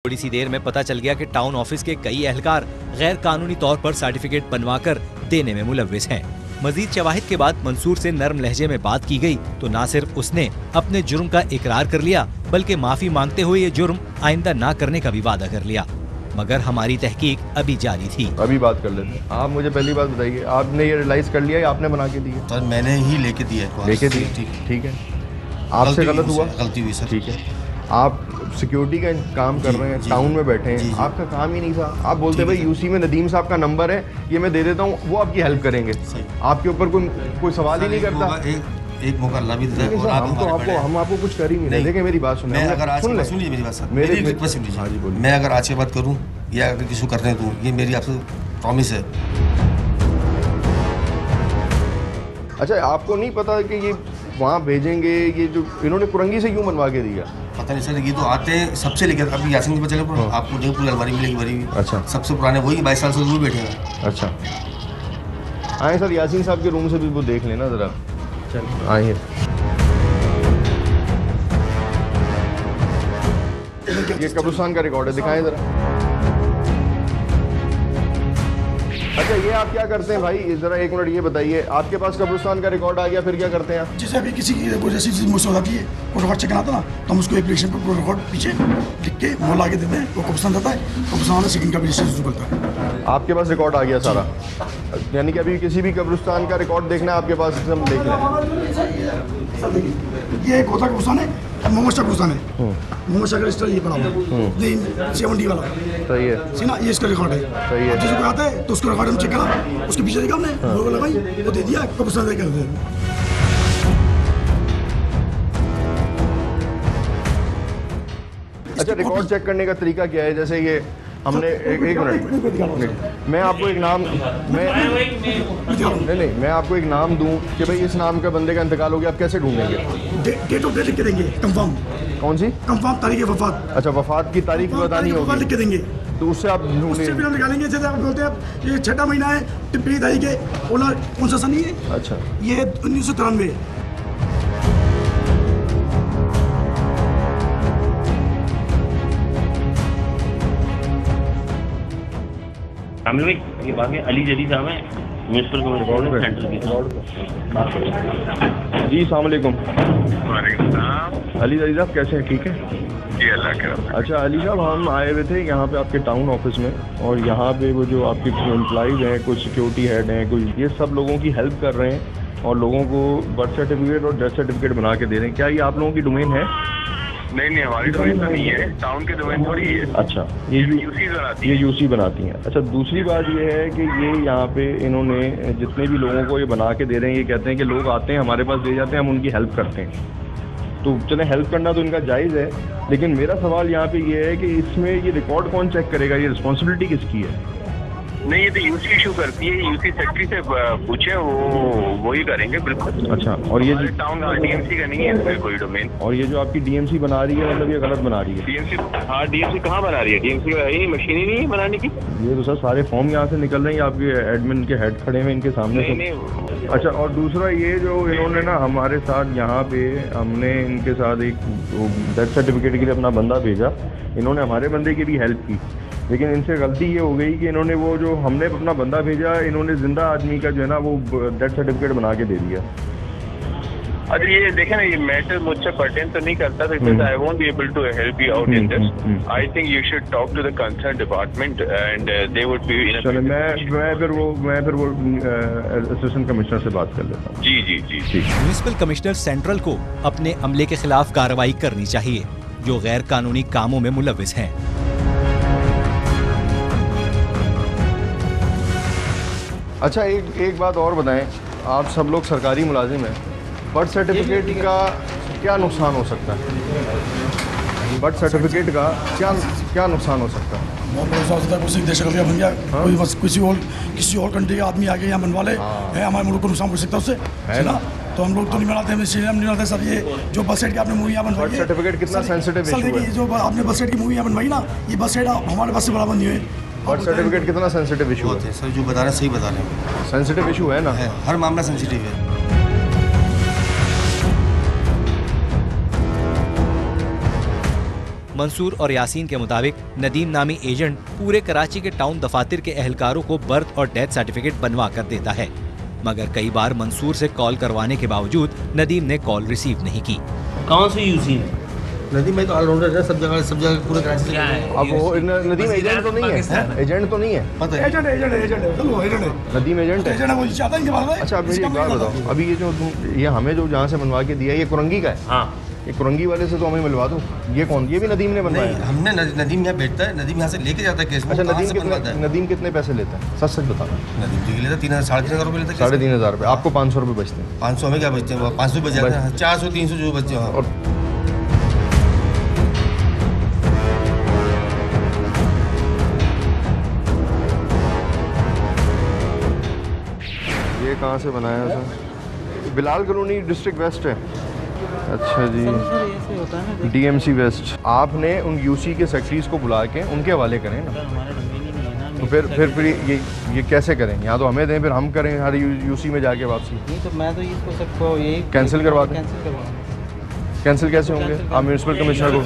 थोड़ी सी देर में पता चल गया कि टाउन ऑफिस के कई एहलकार गैर कानूनी तौर पर सर्टिफिकेट बनवाकर देने में मुलव्विस हैं। मजीद शवाहिद के बाद मंसूर से नरम लहजे में बात की गई तो न सिर्फ उसने अपने जुर्म का इकरार कर लिया बल्कि माफी मांगते हुए ये जुर्म आइंदा न करने का भी वादा कर लिया। मगर हमारी तहकीक अभी जारी थी। अभी बात कर लेते हैं। आप मुझे पहली बात बताइए, आपने ये रियलाइज कर लिया या आपने बना के दिया? सर मैंने ही लेके दिया। लेके दिया, ठीक है। आपसे गलत हुआ? गलती हुई सर। ठीक है। आप सिक्योरिटी का काम कर रहे हैं, टाउन में बैठे हैं, आपका काम ही नहीं था। आप बोलते भाई यूसी में नदीम साहब का नंबर है, ये मैं दे देता हूँ, वो आपकी हेल्प करेंगे। आपके ऊपर कोई सवाल ही नहीं करता। एक मौका अल्लाह भी देता है और हम आपको कुछ कर ही नहीं। देखिए मेरी बात सुनिए। मैं अगर आज सुनिए मेरी बात सर, मेरी रिक्वेस्ट सुनिए। हाँ जी बोलिए। मैं अगर आज के बात करूँ या अगर किसी को करने दूँ, ये मेरी आपसे प्रॉमिस है। अच्छा, आपको नहीं पता कि ये वहाँ भेजेंगे, ये जो इन्होंने कुरंगी से क्यों बनवा के दिया? पता नहीं सर, ये तो आते हैं सबसे लेकर अभी यासीन के बच्चे आपको जो पूरी अलमारी मिलेगी भरी हुई। अच्छा। सबसे पुराने वही 22 साल से वो बैठे। अच्छा, आए सर, यासीन साहब के रूम से भी वो देख लेना ज़रा। चल आइए। ये कब्रिस्तान का रिकॉर्ड है, दिखाएं ज़रा। अच्छा, ये आप क्या करते हैं भाई? ज़रा एक मिनट ये बताइए, आपके पास कब्रिस्तान का रिकॉर्ड आ गया, फिर क्या करते हैं आप? जैसे अभी किसी की कोई जैसी चीज़ मुझसे हो जाती है, वो रिकॉर्ड चेक कराता ना, तो हम उसको एप्लीकेशन पर रिकॉर्ड पीछे लिख के मोल आगे देते हैं, वो कब्रिस्तान जाता है, कब्रिस्तान वाला सेकंड का भी रजिस्ट्रेशन करता है। आपके पास रिकॉर्ड आ गया सारा, यानी कि अभी किसी भी कब्रिस्तान का रिकॉर्ड देखना है आपके पास, एकदम देख लें। ये एक होता कब्रिस्तान है, मोहम्मद शाह कब्रिस्तान है, मोहम्मद शाह का रजिस्टर ये पड़ा हुआ 70 वाला। सही है, सीना ये इसका रिकॉर्ड है। सही है। जैसे कोई आता है तो उसका रिकॉर्ड हम चेक करा, उसके पीछे देखा हमने, लोगो लगाई, वो दे दिया, कब्रिस्तान दे कर दिया। अच्छा, रिकॉर्ड चेक करने का तरीका क्या है? जैसे ये हमने एक मिनट, मैं आपको एक नाम मैं आपको एक नाम दूं कि भाई इस नाम का बंदे का इंतकाल हो गया, आप कैसे ढूंढेंगे? डेट ऑफ डेथ लिख के देंगे, कंफर्म। कौन सी? कंफर्म तारीख वफात। अच्छा, वफात की तारीख बतानी होगी, लिख के देंगे, तो उससे आप उससे भी हम निकालेंगे। जैसे आप बोलते हैं ये 6वां महीना है, पहली तारीख है, ओनर कौन सा सन है? अच्छा, ये 1993। ये बात है, अली जली साहब हैं, म्यूनसिपल कमिश्नर सेंट्रल की। जी अस्सलाम वालेकुम। वालेकुम सलाम। अली जली साहब कैसे हैं? ठीक है जी, अल्लाह के रहमत। अच्छा अली साहब, हम आए हुए थे यहाँ पे आपके टाउन ऑफिस में, और यहाँ पे वो जो आपके एम्प्लॉइज़ हैं, कुछ सिक्योरिटी हेड हैं, कुछ ये सब लोगों की हेल्प कर रहे हैं और लोगों को बर्थ सर्टिफिकेट और डेथ सर्टिफिकेट बना के दे रहे हैं। क्या ये आप लोगों की डोमेन है? नहीं, हमारी डोमेन तो नहीं है, टाउन की डोमेन थोड़ी है। अच्छा, ये यूसी बनाती हैं। अच्छा, दूसरी बात ये है कि ये यहाँ पे इन्होंने जितने भी लोगों को ये बना के दे रहे हैं, ये कहते हैं कि लोग आते हैं हमारे पास दे जाते हैं, हम उनकी हेल्प करते हैं। तो चले, हेल्प करना तो इनका जायज़ है, लेकिन मेरा सवाल यहाँ पे ये है कि इसमें ये रिकॉर्ड कौन चेक करेगा? ये रिस्पॉन्सिबिलिटी किसकी है? नहीं, ये तो यूसी इशू करती है, यूसी सेक्रेटरी से पूछे, वो ही करेंगे बिल्कुल। अच्छा, और ये टाउन डीएमसी का नहीं है इसमें कोई डोमेन। और ये जो आपकी डीएमसी बना रही है, मतलब ये गलत बना रही है? डीएमसी, हाँ, डीएमसी कहाँ बना रही है? डीएमसी का यही मशीन ही नहीं है बनाने की। ये तो सर सारे फॉर्म यहाँ से निकल रहे हैं, आपके एडमिन के हेड खड़े हैं इनके सामने। नहीं। अच्छा, और दूसरा ये जो इन्होंने ना हमारे साथ यहाँ पे, हमने इनके साथ एक डेथ सर्टिफिकेट के लिए अपना बंदा भेजा, इन्होंने हमारे बंदे की भी हेल्प की, लेकिन इनसे गलती ये हो गई कि इन्होंने वो जो हमने अपना बंदा भेजा, इन्होंने जिंदा आदमी का जो है ना वो डेथ सर्टिफिकेट बना के दे दिया। अच्छा, ये देखें ना, ये मैटर मुझसे पर्टेन तो नहीं करता, because I won't be able to help you out in this. I think you should talk to the concern department and they would be in. चलो, मैं फिर वो असिस्टेंट कमिश्नर से बात कर लेता हूँ। जी। म्यूनसिपल कमिश्नर सेंट्रल को अपने अमले के खिलाफ कार्रवाई करनी चाहिए जो गैर कानूनी कामों में मुलव्विस हैं। अच्छा, एक बात और बताएं, आप सब लोग सरकारी मुलाजिम हैं, बर्थ सर्टिफिकेट का क्या नुकसान हो सकता है? बर्थ सर्टिफिकेट का क्या नुकसान हो सकता है? बहुत देश का बन गया, कोई बस किसी और कंट्री का आदमी आके यहाँ बनवा ले, हमारे मुल्क को नुकसान हो सकता है उससे, है ना? तो हम लोग तो नहीं बनाते, हम नहीं बनाते सर। ये जो बस साइड की आपने मूवी यहाँ बनवाई, बर्थ सर्टिफिकेट कितना सेंसिटिव इशू है? जो आपने बस साइड की मूवी यहाँ बनवाई ना, ये बस साइड हमारे बस से बराबर नहीं है। बर्थ सर्टिफिकेट कितना सेंसिटिव इशू है? सर जो बता रहे हैं सही बता रहे हैं, सेंसिटिव इशू है ना, हर मामला सेंसिटिव है। मंसूर और यासीन के मुताबिक नदीम नामी एजेंट पूरे कराची के टाउन दफातर के एहलकारों को बर्थ और डेथ सर्टिफिकेट बनवा कर देता है, मगर कई बार मंसूर से कॉल करवाने के बावजूद नदीम ने कॉल रिसीव नहीं की। कौन सी यूसी है? नदीम भाई तो ऑलराउंडर है, सब जगह पूरे कराची से। अब वो नदीम एजेंट तो नहीं है, एजेंट तो नहीं है, पता है एजेंट है चलो एजेंट है, नदीम एजेंट है। एजेंट है, वो चाहता है इनके बारे में। अच्छा अब मेरी एक बात बताओ, अभी ये जो ये हमें जो जहाँ से बनवा के दिया ये कुरंगी का है। हाँ, ये कुरंगी वाले से तो हमें मिलवा दो। ये कौन? ये भी नदीम ने बनवाया? नहीं, हमने नदीम यहाँ भेजता है, नदीम यहाँ से लेके जाता है केस। अच्छा नदीम कितने पैसे लेता है? सच सच बताना। नदीम जी लेता 3,000-3,500 रुपये लेता है। 3,500 रुपये। आपको 500 रुपये बचते हैं? 500 हमें क्या बचते हैं? 500 बच जाते हैं, 400-300 जो बचते हैं। और ये कहाँ से बनाया है sir? Bilal colony district west है। अच्छा जी, डीएमसी वेस्ट। आपने उन यूसी के सेक्रेटरीज को बुला के उनके हवाले करें ना, तो फिर ये कैसे करें? यहाँ तो हमें दें, फिर हम करें हर यूसी में जाके वापसी। नहीं तो मैं तो इसको सबको यही कैंसिल करवा दें। कैंसिल कैसे होंगे? आप म्यूनसिपल कमिश्नर को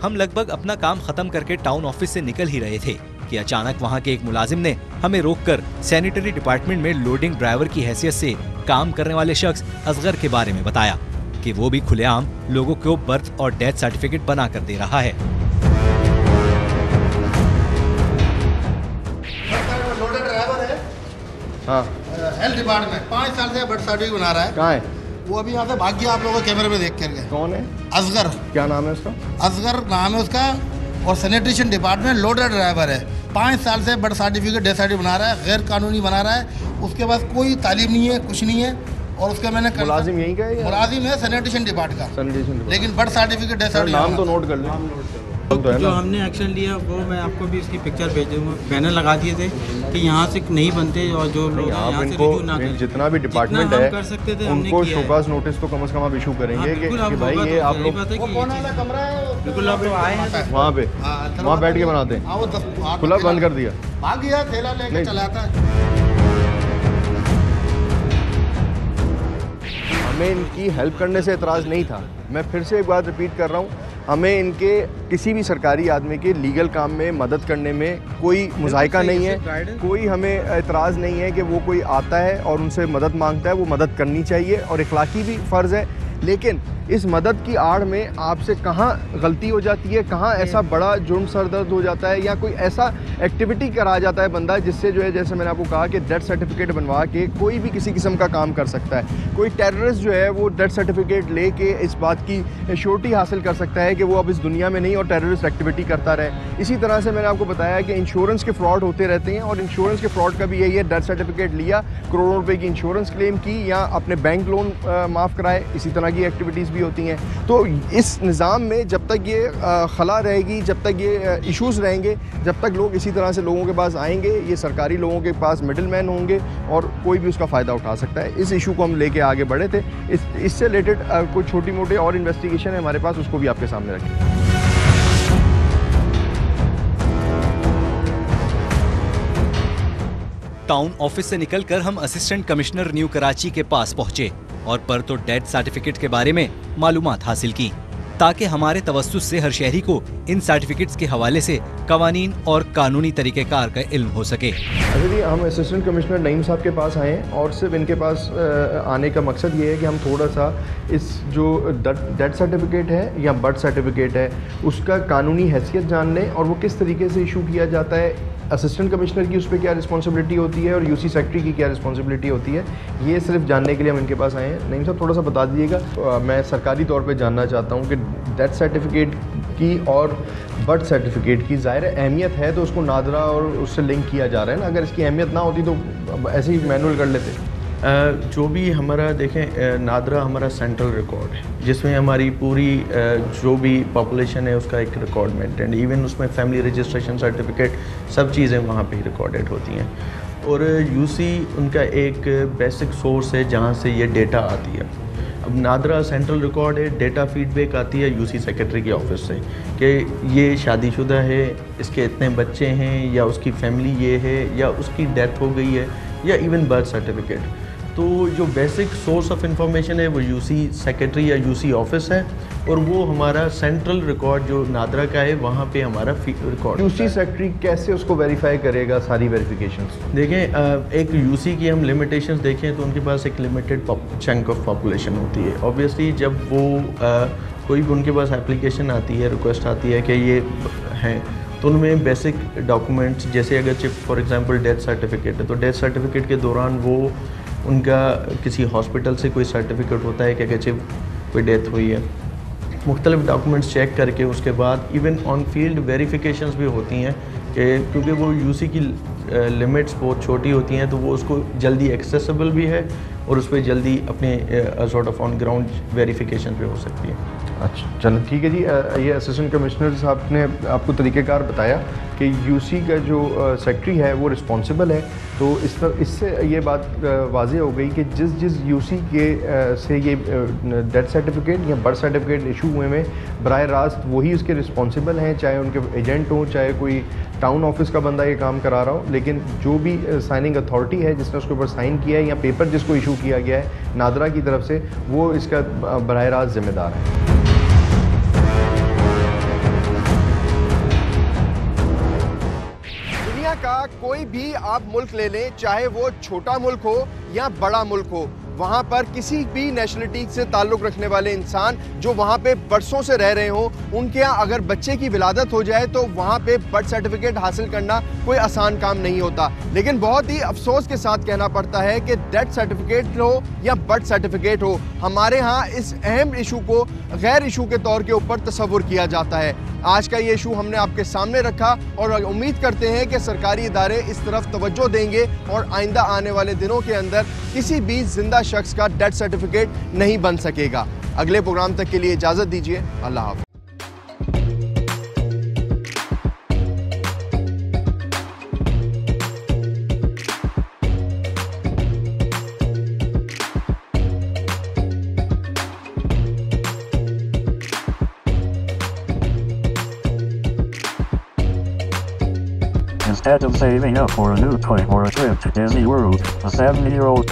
हम लगभग अपना काम खत्म करके टाउन ऑफिस से निकल ही रहे थे कि अचानक वहां के एक मुलाजिम ने हमें रोककर सैनिटरी डिपार्टमेंट में लोडिंग ड्राइवर की हैसियत से काम करने वाले शख्स असगर के बारे में बताया कि वो भी खुलेआम लोगों को बर्थ और डेथ सर्टिफिकेट बना कर दे रहा है। लोडेड ड्राइवर है, हाँ हेल्थ डिपार्टमेंट 5 साल से बर्थ सर्टिफिकेट बना रहा है। कहाँ है वो? अभी यहाँ से भाग गया, आप लोगों को कैमरे में देख कर गए। कौन है? असगर। क्या नाम है उसका? असगर नाम है उसका, और सैनिटेशन डिपार्टमेंट लोडेड ड्राइवर है। 5 साल से बर्थ सर्टिफिकेट डेथ सर्टिफिकेट बना रहा है, गैर कानूनी बना रहा है। उसके पास कोई तालीम नहीं है, कुछ नहीं है। और उसका मैंने मुलाजिम यहीं का है? मुलाजिम है सैनिटेशन डिपार्टमेंट का, सैनिटेशन, लेकिन बर्थ सर्टिफिकेट डेथ सर्टिफिकेट नाम तो नोट कर ले। जो हमने एक्शन लिया वो मैं आपको भी इसकी पिक्चर भेजूंगा। बैनर लगा दिए थे कि यहाँ से नहीं बनते और जो लोग यहाँ से रिव्यू ना करें। जितना भी डिपार्टमेंट है कर सकते थे उनको शोकाज नोटिस तो कम से कम आप इशू करेंगे कि भाई ये आप लोग कमरा है, बिल्कुल आप लोग आए हैं वहाँ पे वहाँ बैठ के बनाते हैं। खुला बंद कर दिया, भाग गया, थैला लेके चलाता है। हमें इनकी हेल्प करने से एतराज़ नहीं था। मैं फिर से एक बात रिपीट कर रहा हूँ, हमें इनके किसी भी सरकारी आदमी के लीगल काम में मदद करने में कोई मुज़ायका नहीं है, कोई हमें एतराज़ नहीं है कि वो कोई आता है और उनसे मदद मांगता है, वो मदद करनी चाहिए और इखलाकी भी फ़र्ज़ है। लेकिन इस मदद की आड़ में आपसे कहाँ गलती हो जाती है, कहाँ ऐसा बड़ा जुर्म सरदर्द हो जाता है या कोई ऐसा एक्टिविटी करा जाता है बंदा जिससे जो है, जैसे मैंने आपको कहा कि डेथ सर्टिफिकेट बनवा के कोई भी किसी किस्म का काम कर सकता है। कोई टेररिस्ट जो है वो डेथ सर्टिफिकेट लेके इस बात की श्योरिटी हासिल कर सकता है कि वो अब इस दुनिया में नहीं और टेररिस्ट एक्टिविटी करता रहे। इसी तरह से मैंने आपको बताया कि इंश्योरेंस के फ्रॉड होते रहते हैं और इंश्योरेंस के फ्रॉड का भी यही है, डेथ सर्टिफिकेट लिया, करोड़ों रुपए की इंश्योरेंस क्लेम की या अपने बैंक लोन माफ़ कराए, इसी तरह की एक्टिविटीज़ भी होती हैं। तो इस निज़ाम में जब तक ये खला रहेगी, जब तक ये इश्यूज़ रहेंगे, जब तक लोग इसी तरह से लोगों के पास आएंगे, ये सरकारी लोगों के पास मिडिल मैन होंगे और कोई भी उसका फ़ायदा उठा सकता है। इस इशू को हम लेके आगे बढ़े थे। इससे रिलेटेड कोई छोटी मोटी और इन्वेस्टिगेशन है हमारे पास, उसको भी आपके सामने रखें। टाउन ऑफिस से निकलकर हम असिस्टेंट कमिश्नर न्यू कराची के पास पहुंचे और बर्थ और डेथ सर्टिफिकेट के बारे में मालूमात हासिल की ताकि हमारे तवस्सुस से हर शहरी को इन सर्टिफिकेट्स के हवाले से कवानीन और कानूनी तरीक़ेकार का इल्म हो सके। अच्छा जी, हम असिस्टेंट कमिश्नर नईम साहब के पास आए और सिर्फ इनके पास आने का मकसद ये है कि हम थोड़ा सा इस जो डेथ सर्टिफिकेट है या बर्थ सर्टिफिकेट है उसका कानूनी हैसियत जान लें और वो किस तरीके से इशू किया जाता है, असिस्टेंट कमिश्नर की उस पर क्या रिस्पॉन्सिबिलिटी होती है और यूसी सेक्रेटरी की क्या रिस्पॉन्सिबिलिटी होती है। ये सिर्फ जानने के लिए हम इनके पास आए हैं। नईम साहब थोड़ा सा बता दीजिएगा। मैं सरकारी तौर पे जानना चाहता हूँ कि डेथ सर्टिफिकेट की और बर्थ सर्टिफिकेट की ज़ाहिर अहमियत है तो उसको नादरा और उससे लिंक किया जा रहा है ना, अगर इसकी अहमियत ना होती तो ऐसे ही मैनुअल कर लेते। जो भी हमारा देखें, नादरा हमारा सेंट्रल रिकॉर्ड है जिसमें हमारी पूरी जो भी पॉपुलेशन है उसका एक रिकॉर्ड मेंटेन, इवन उसमें फैमिली रजिस्ट्रेशन सर्टिफिकेट सब चीज़ें वहाँ पे ही रिकॉर्डेड होती हैं। और यूसी उनका एक बेसिक सोर्स है जहाँ से ये डेटा आती है। अब नादरा सेंट्रल रिकॉर्ड है, डेटा फीडबैक आती है यूसी सेक्रेटरी के ऑफिस से कि ये शादीशुदा है, इसके इतने बच्चे हैं या उसकी फैमिली ये है या उसकी डेथ हो गई है या इवन बर्थ सर्टिफिकेट। तो जो बेसिक सोर्स ऑफ इंफॉर्मेशन है वो यूसी सेक्रेटरी या यूसी ऑफिस है, और वो हमारा सेंट्रल रिकॉर्ड जो नादरा का है वहाँ पे हमारा रिकॉर्ड। यूसी सेक्रेटरी कैसे उसको वेरीफाई करेगा सारी वेरिफिकेशंस? देखें, एक यूसी की हम लिमिटेशंस देखें तो उनके पास एक लिमिटेड चंक ऑफ पॉपुलेशन होती है। ऑब्वियसली जब वो कोई भी उनके पास एप्लीकेशन आती है, रिक्वेस्ट आती है कि ये हैं, तो उनमें बेसिक डॉक्यूमेंट्स जैसे अगर फॉर एग्जांपल डेथ सर्टिफिकेट है, तो डेथ सर्टिफिकेट के दौरान वो उनका किसी हॉस्पिटल से कोई सर्टिफिकेट होता है कि अगर कोई डेथ हुई है, मुख्तलिफ डॉक्यूमेंट्स चेक करके उसके बाद इवन ऑन फील्ड वेरिफिकेशंस भी होती हैं कि क्योंकि वो यूसी की लिमिट्स बहुत छोटी होती हैं तो वो उसको जल्दी एक्सेसिबल भी है और उस पर जल्दी अपने sort of on ground verification भी हो सकती है। अच्छा चलो ठीक है जी। ये असिस्टेंट कमिश्नर साहब ने आपको तरीक़ेकार बताया कि यूसी का जो सेक्रेटरी है वो रिस्पॉन्सिबल है, तो इससे ये बात वाज़ेह हो गई कि जिस यूसी के से ये डेथ सर्टिफिकेट या बर्थ सर्टिफिकेट इशू हुए में बराह रास्त वही उसके रिस्पॉन्सिबल हैं, चाहे उनके एजेंट हों, चाहे कोई टाउन ऑफिस का बंदा ये काम करा रहा हो, लेकिन जो भी साइनिंग अथॉरिटी है जिसने उसके ऊपर साइन किया है या पेपर जिसको इशू किया गया है नादरा की तरफ से, वो इसका बराह रास्त ज़िम्मेदार है। दुनिया का कोई भी आप मुल्क ले लें, चाहे वो छोटा मुल्क हो या बड़ा मुल्क हो, वहाँ पर किसी भी नेशनलिटी से ताल्लुक़ रखने वाले इंसान जो वहाँ पे बरसों से रह रहे हों, उनके यहाँ अगर बच्चे की विलादत हो जाए तो वहाँ पे बर्थ सर्टिफिकेट हासिल करना कोई आसान काम नहीं होता। लेकिन बहुत ही अफसोस के साथ कहना पड़ता है कि डेथ सर्टिफिकेट हो या बर्थ सर्टिफिकेट हो, हमारे यहाँ इस अहम इशू को गैर इशू के तौर के ऊपर तस्वुर किया जाता है। आज का ये इशू हमने आपके सामने रखा और उम्मीद करते हैं कि सरकारी इदारे इस तरफ तवज्जो देंगे और आइंदा आने वाले दिनों के अंदर किसी भी जिंदा शख्स का डेथ सर्टिफिकेट नहीं बन सकेगा। अगले प्रोग्राम तक के लिए इजाज़त दीजिए। अल्लाह हाफ़िज़। Instead of saving up for a new toy or a trip to Disney World, a 7-year-old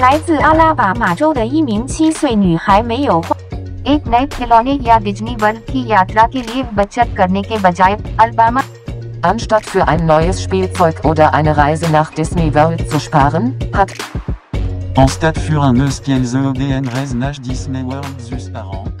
来自阿拉巴马州的一名7岁女孩没有 एक नए खिलौने या डिज्नी वर्ल्ड की यात्रा के लिए बचत करने के बजाय Alabama Anstatt für ein neues Spielzeug oder eine Reise nach Disney World zu sparen, hat Anstatt für un eus qu'elles EDN Reise nach Disney World zu sparen.